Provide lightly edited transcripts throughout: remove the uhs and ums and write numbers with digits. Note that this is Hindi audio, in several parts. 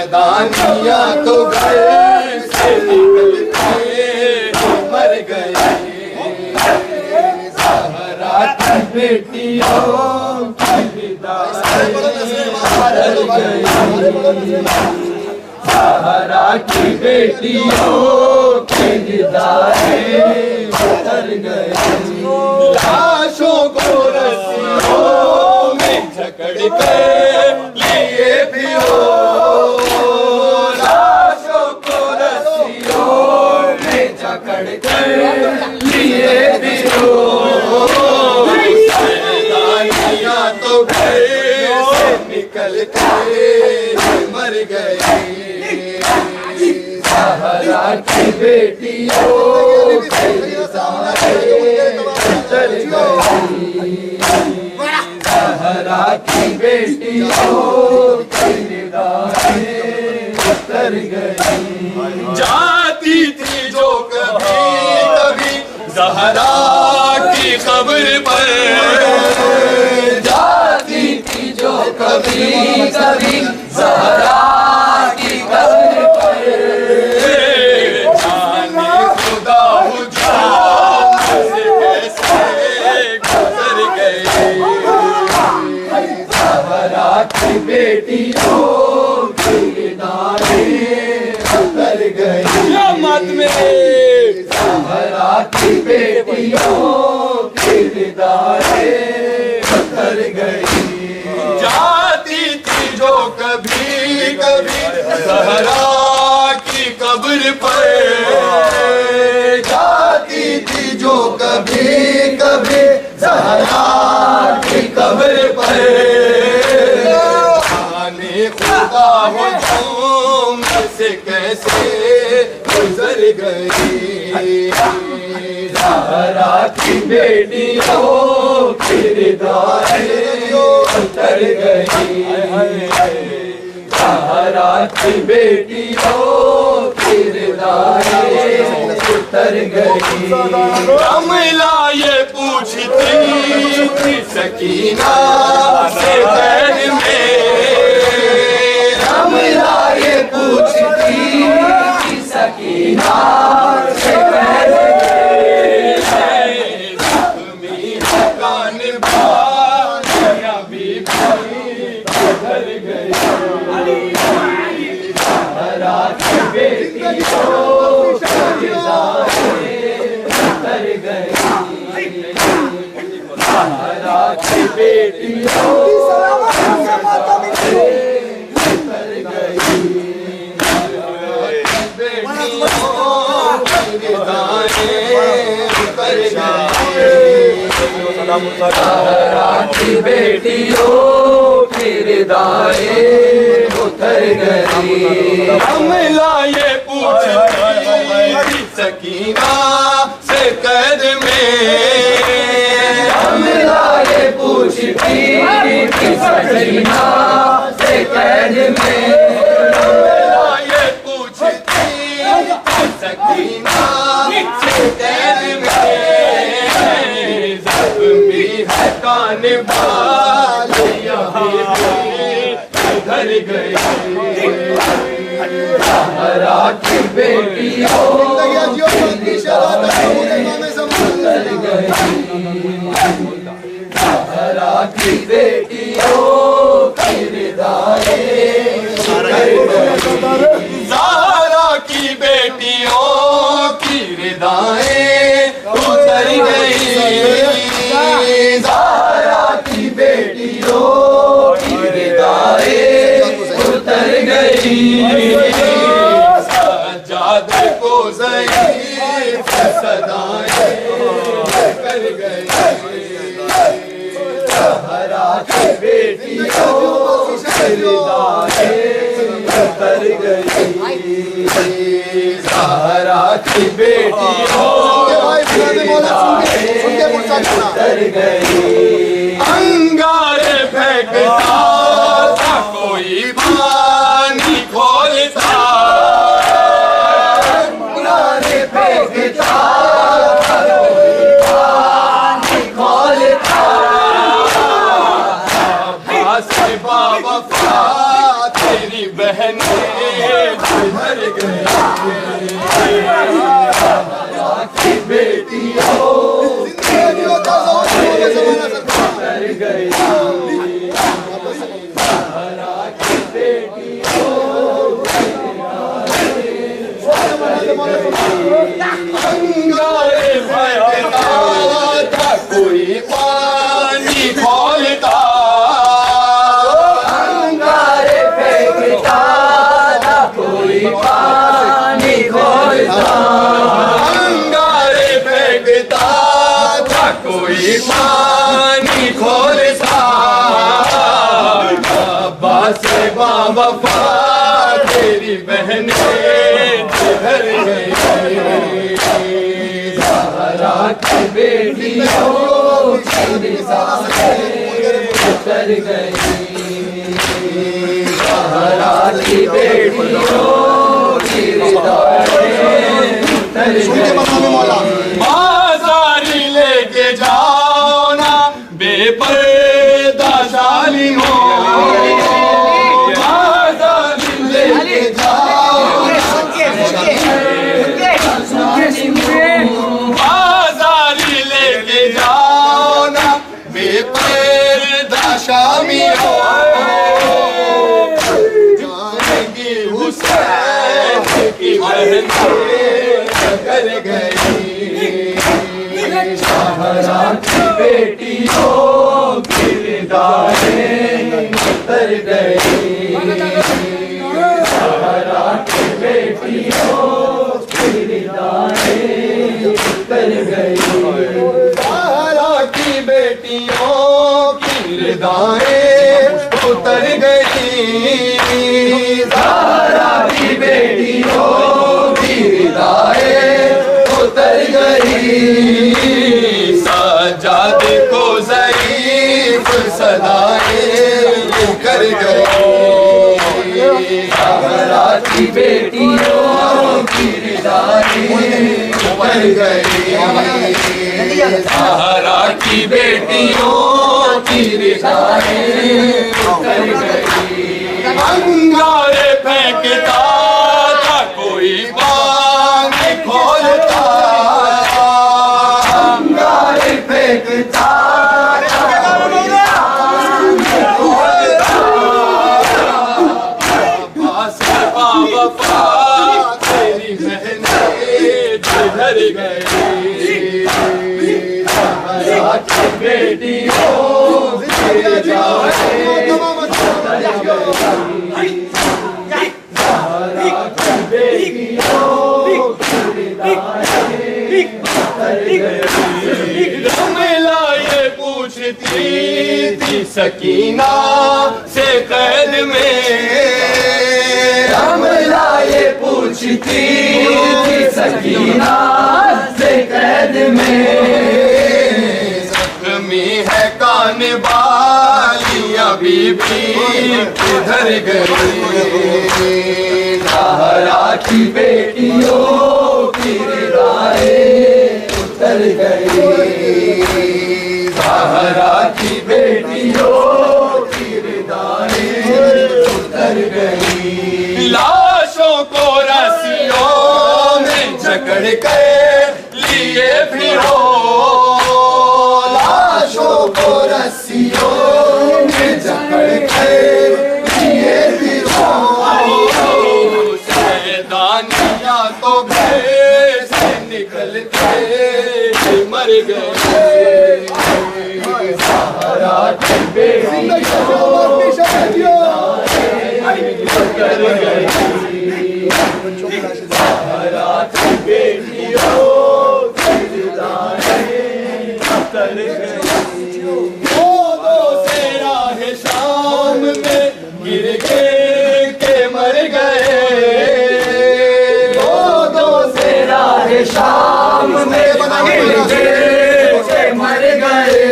मैदानिया तो घर से निकल के मर गए। ज़हरा की बेटियों की विदाई मर गई। ज़हरा की बेटियों की विदाई मर गई। लाशों को रस्सियों में जकड़ के लिए फिरो, लाशों को रस्सियों में जकड़ के लिए फिरो। सैलानियां तो घर से निकल के मर गई। ज़हरा की बेटियों की विदाई मर गई। ज़हरा की बेटियों की विदाई मर गई। जाती थी जो कभी कभी ज़हरा की कब्र पर, जाती थी जो कभी कभी ज़हरा की कब्र पर। जाने खुदा हुजूम से कैसे गुजर गए। ज़हरा की बेटियों की विदाई मर गई। क़यामत में ज़हरा की बेटियों की विदाई मर गई। जाती थी जो कभी कभी ज़हरा की कब्र पर, जाती थी जो कभी कभी ज़हरा की कब्र पर। जाने खुदा हुजूम से कैसे गुजर गई। ज़हरा की बेटियों की विदाई उतर गई। ज़हरा की बेटियों की विदाई उतर गई। रमला ये पूछती थी सकीना से बैर में, रमला ये पूछती थी सकीना से बैर में। ज़ख्मी कान बालियां भी घर गई। ज़हरा की बेटियों की विदाई मर गई। ज़हरा की बेटियों मर गई। ज़हरा की बेटियों की विदाई उतर गई। रमला ये पूछती सकीना से कैद में, रमला ये पूछती सकीना से कैद में। रमला ये पूछती सकीना से कैद में। ज़ख्मी है कान बालियां भी घर गई। ज़हरा की बेटियों की घर गई। ज़हरा की बेटियों की विदाई उतर गई। ज़हरा की बेटियों की विदाई उतर गई। ज़हरा की बेटियों की विदाई उतर गई। सज्जाद को ज़ईफ़ सदाएं कर गई। ज़हरा की बेटियों की विदाई उतर गई। ज़हरा की बेटियों की विदाई उतर गई। अंगारे फेंकता था कोई पानी खोलता, अंगारे फेंकता था कोई पानी खोलता। बाबा तेरी बहनें उतर गई की बेटियों उतर गई अंगारे फेंकता था कोई पानी खोलता अंगारे फेंकता था कोई पानी खोलता अंगारे फेंकता था कोई पानी खोलता अब्बा से बावफा तेरी बहनें घर गई ज़हरा की बेटियों उतर गई ज़हरा की बेटियों उतर गई बाजारी लेके जाओ ना बेपर्दा शालियों बाजारी लेके जाओ बाजारी लेके जाओ ना बेपर्दा शामियों जाएंगी हुसैन की बहन कर गई ज़हरा की बेटियों की रिदाएं उतर गई ज़हरा की बेटियों की रिदाएं उतर गई ज़हरा की बेटियों की रिदाएं उतर गई ज़हरा की बेटियों की रिदाएं उतर गई सज्जाद को ज़ईफ़ सदाएं कर गई ज़हरा की बेटियों की रिदाएं उतर गई ज़हरा की बेटियों की रिदाएं उतर गई अंगारे फेंकता था कोई पानी खोलता अंगारे फेंकता तेरी बहनें घर गई ज़हरा की बेटियों ज़हरा की बेटियों रमला ये पूछती थी सकीना से कैद में रमला ये पूछती थी सकीना से कैद में जख्मी है कान वालियां बीबी किधर गई ज़हरा की बेटियों की रिदाएं उतर गई ज़हरा की बेटियों की रिदाएं उतर गई लाशों को रस्सियों में जकड़ के लिए फिरो लाशों को रस्सियों में जकड़ के लिए फिरो सैदानिया तो घर से निकलते मर गए ज़हरा की बेटियों कर गई ज़हरा की बेटियों की रिदाएं उतर गई से राह शाम में गिर के मर गए से राह शाम में गिर के मर गए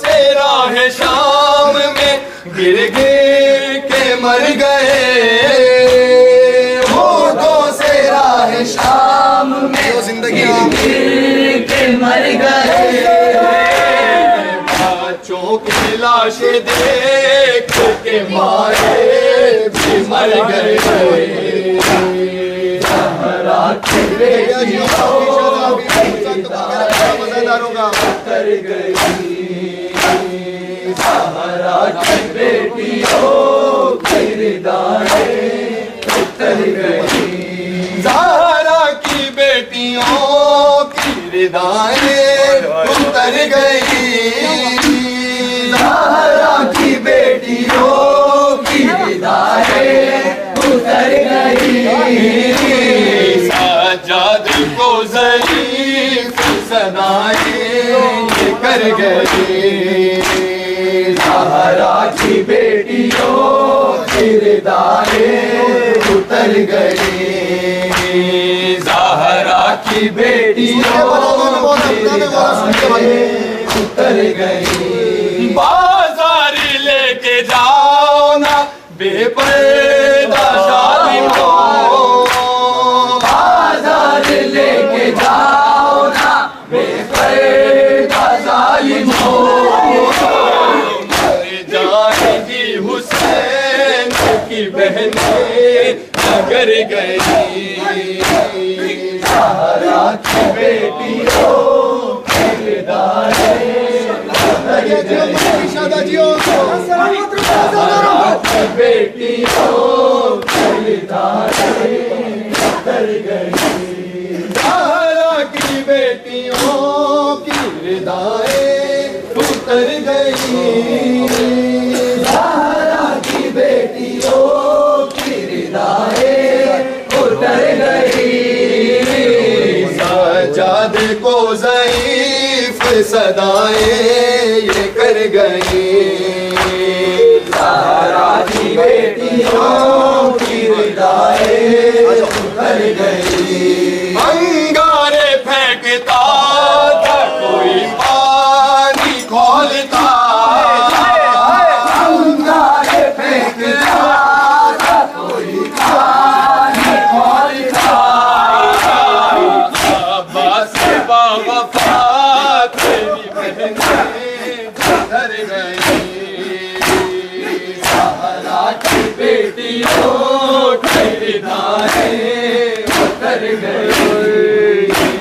से राह शाम में गिर के मर गए से राह शाम में जिंदगी के मर गए बच्चों की लाश देख के मारे भी मर गए मजेदारों का उतर गई ज़हरा की बेटियों की रिदाएं उतर गई ज़हरा की बेटियों की रिदाएं उतर गई ज़हरा की बेटियों की रिदाएं उतर गई सज्जाद को ज़रीफ़ सदाएं ये कर गई ज़हरा की बेटियों की रिदाएं उतर गई ज़हरा की बेटियों की रिदाएं उतर गई बाजार लेके जाओ ना बेपर्दा शालिमो बाजार लेके जाओ ना बेपर्दा शालिमो जाएगी हुसैन की बहनें नगर गई ज़हरा की बेटियों की रिदाएं बेटियों की रिदाएं उतर गई ज़हरा की बेटियों की रिदाएं उतर गई ज़हरा की बेटियों की रिदाएं उतर गई सज्जाद को ज़ईफ़ सदाएं ये कर गई ज़हरा की बेटियों की रिदाएं उतर गई अंगारे फेंकता था कोई पानी खोलता अंगारे फेंकता था कोई पानी खोलता अब्बास बावफा तेरी बहनें उतर गई ज़हरा की बेटियों